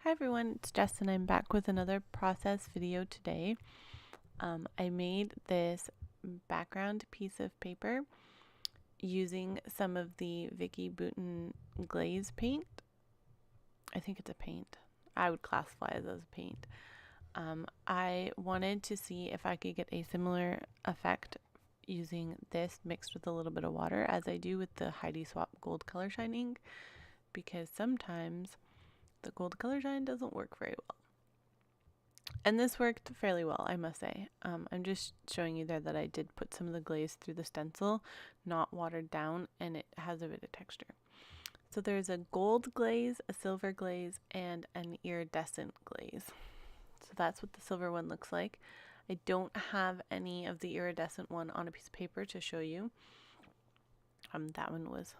Hi everyone, it's Jess and I'm back with another process video today. I made this background piece of paper using some of the Vicky Bouton glaze paint. I think it's a paint. I would classify it as a paint. I wanted to see if I could get a similar effect using this mixed with a little bit of water as I do with the Heidi Swap Gold Color Shine ink, because sometimes the gold color shine doesn't work very well. And this worked fairly well, I must say. I'm just showing you there that I did put some of the glaze through the stencil, not watered down, and it has a bit of texture. So there's a gold glaze, a silver glaze, and an iridescent glaze. So that's what the silver one looks like. I don't have any of the iridescent one on a piece of paper to show you. That one was,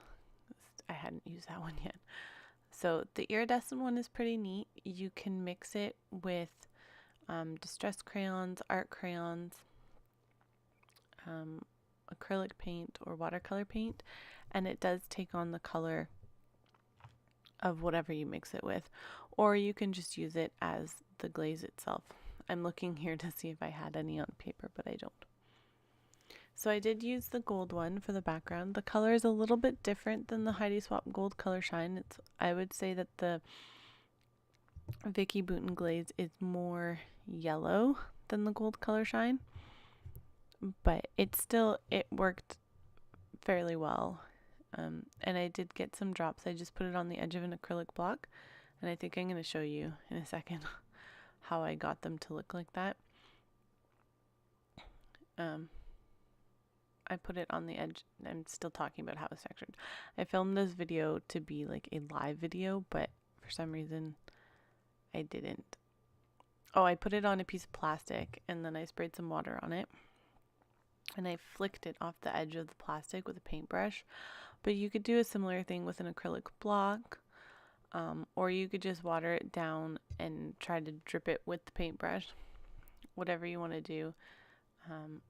I hadn't used that one yet. So the iridescent one is pretty neat. You can mix it with distress crayons, art crayons, acrylic paint, or watercolor paint, and it does take on the color of whatever you mix it with, or you can just use it as the glaze itself. I'm looking here to see if I had any on paper, but I don't. So I did use the gold one for the background. The color is a little bit different than the Heidi Swap Gold Color Shine. I would say that the Vicky Bouton glaze is more yellow than the Gold Color Shine, but it worked fairly well. And I did get some drops. I just put it on the edge of an acrylic block, and I think I'm going to show you in a second how I got them to look like that. I put it on the edge. I'm still talking about how it's textured. I filmed this video to be like a live video, but for some reason I didn't. Oh, I put it on a piece of plastic and then I sprayed some water on it and I flicked it off the edge of the plastic with a paintbrush. But you could do a similar thing with an acrylic block, or you could just water it down and try to drip it with the paintbrush. Whatever you want to do.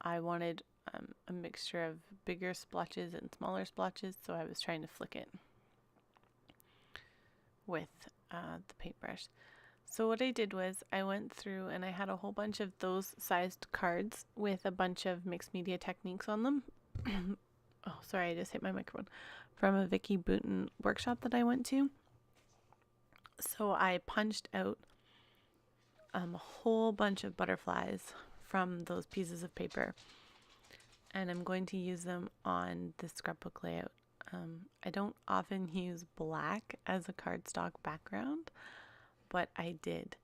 I wanted a mixture of bigger splotches and smaller splotches, so I was trying to flick it with the paintbrush. So what I did was I went through and I had a whole bunch of those sized cards with a bunch of mixed media techniques on them. Oh, sorry, I just hit my microphone. From a Vicky Bouton workshop that I went to. So I punched out a whole bunch of butterflies from those pieces of paper, and I'm going to use them on the scrapbook layout. I don't often use black as a cardstock background, but I did.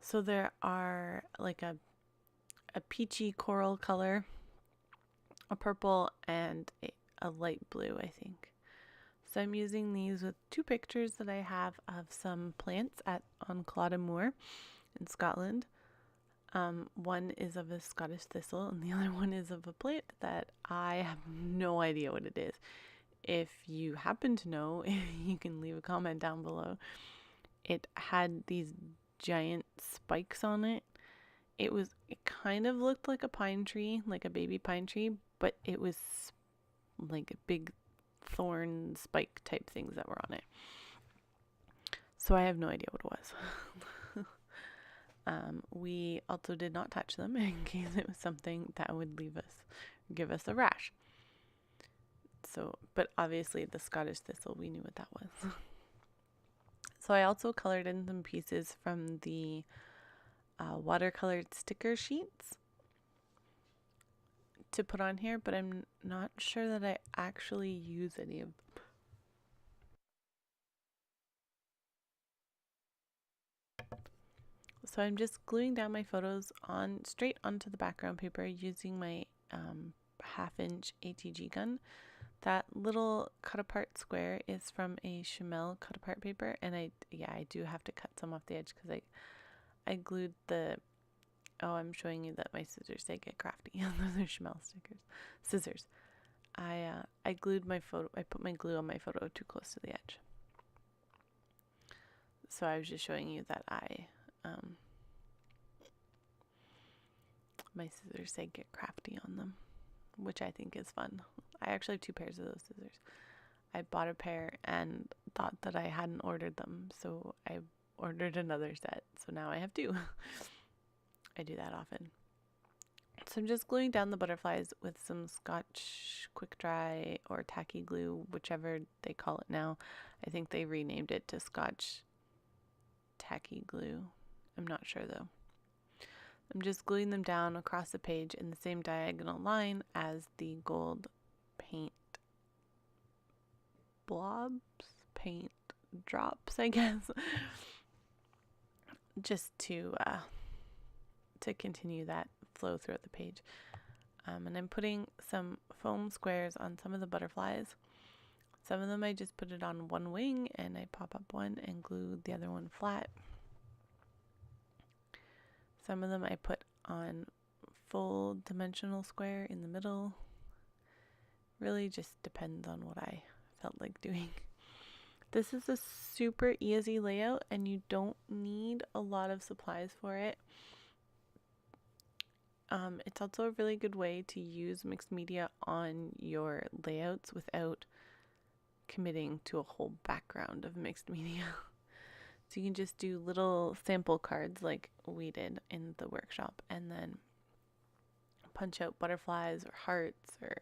So there are like a peachy coral color, a purple, and a light blue, I think. So I'm using these with two pictures that I have of some plants on Culloden Moor in Scotland. One is of a Scottish thistle and the other one is of a plant that I have no idea what it is. If you happen to know, you can leave a comment down below. It had these giant spikes on it. It kind of looked like a pine tree, like a baby pine tree, but it was like big thorn spike type things that were on it. So I have no idea what it was. We also did not touch them in case it was something that would give us a rash. So, but obviously the Scottish thistle, we knew what that was. So I also colored in some pieces from the watercolored sticker sheets to put on here, but I'm not sure that I actually use any of them. So I'm just gluing down my photos straight onto the background paper using my 1/2-inch ATG gun. That little cut apart square is from a Chamel cut apart paper, and I do have to cut some off the edge because I glued I'm showing you that my scissors, they get crafty. Those are Chamel scissors. I glued my photo. I put my glue on my photo too close to the edge. So I was just showing you that my scissors, they get crafty on them, which I think is fun. I actually have 2 pairs of those scissors. I bought a pair and thought that I hadn't ordered them, so I ordered another set, so now I have two. I do that often. So I'm just gluing down the butterflies with some Scotch quick dry or tacky glue, whichever they call it now. I think they renamed it to Scotch tacky glue. I'm not sure though. I'm just gluing them down across the page in the same diagonal line as the gold paint blobs, paint drops, I guess, just to continue that flow throughout the page. And I'm putting some foam squares on some of the butterflies. Some of them I just put it on one wing and I pop up one and glue the other one flat. Some of them I put on full dimensional square in the middle. Really just depends on what I felt like doing. This is a super easy layout and you don't need a lot of supplies for it. It's also a really good way to use mixed media on your layouts without committing to a whole background of mixed media. So you can just do little sample cards like we did in the workshop and then punch out butterflies or hearts or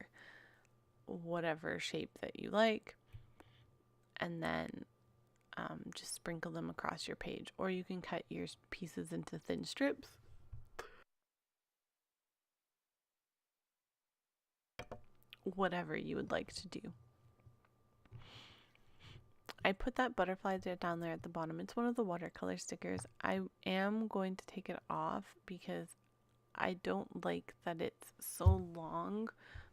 whatever shape that you like, and then just sprinkle them across your page. Or you can cut your pieces into thin strips. Whatever you would like to do. I put that butterfly down there at the bottom. It's one of the watercolor stickers. I am going to take it off because I don't like that it's so long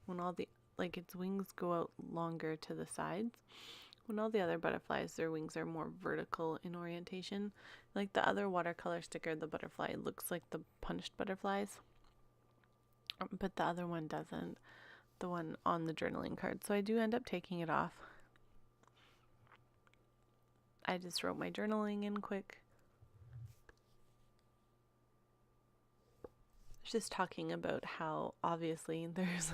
when all the, like, its wings go out longer to the sides. When all the other butterflies, their wings are more vertical in orientation. Like the other watercolor sticker, the butterfly looks like the punched butterflies, but the other one doesn't. The one on the journaling card. So I do end up taking it off. I just wrote my journaling in quick. Just talking about how obviously there's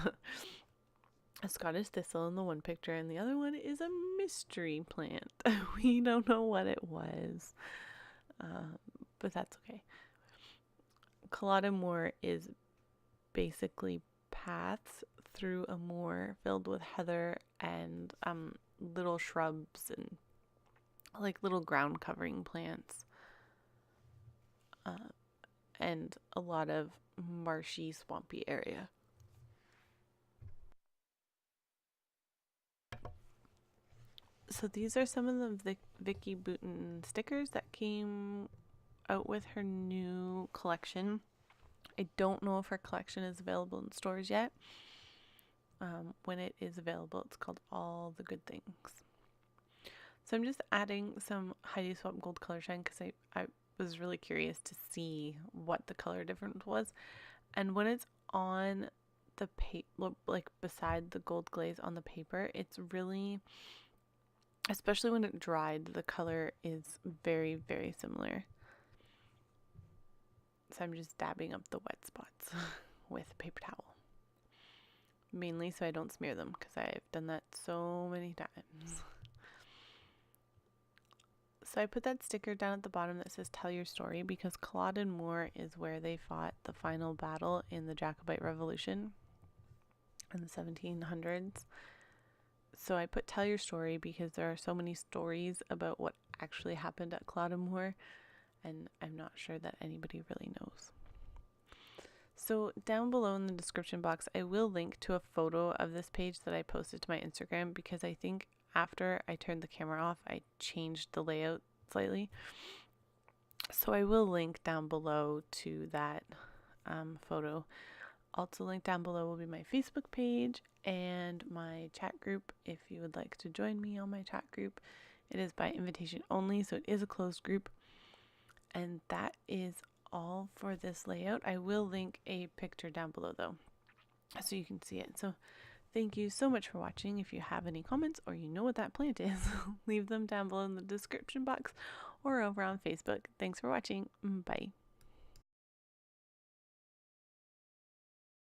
a Scottish thistle in the one picture and the other one is a mystery plant. We don't know what it was, but that's okay. Culloden Moor is basically paths through a moor filled with heather and little shrubs and like little ground covering plants, and a lot of marshy, swampy area. So these are some of the Vicky Bouton stickers that came out with her new collection. I don't know if her collection is available in stores yet. When it is available, it's called All the Good Things. So I'm just adding some Heidi Swapp Gold Color Shine because I was really curious to see what the color difference was. And when it's on the paper, like beside the gold glaze on the paper, it's really, especially when it dried, the color is very, very similar. So I'm just dabbing up the wet spots with a paper towel. Mainly so I don't smear them because I've done that so many times. So I put that sticker down at the bottom that says tell your story because Culloden Moor is where they fought the final battle in the Jacobite Revolution in the 1700s. So I put tell your story because there are so many stories about what actually happened at Culloden Moor, and I'm not sure that anybody really knows. So down below in the description box, I will link to a photo of this page that I posted to my Instagram because I think after I turned the camera off, I changed the layout slightly. So I will link down below to that photo. Also linked down below will be my Facebook page and my chat group if you would like to join me on my chat group. It is by invitation only, so it is a closed group. And that is all for this layout. I will link a picture down below though, so you can see it. So thank you so much for watching. If you have any comments or you know what that plant is, leave them down below in the description box or over on Facebook. Thanks for watching. Bye.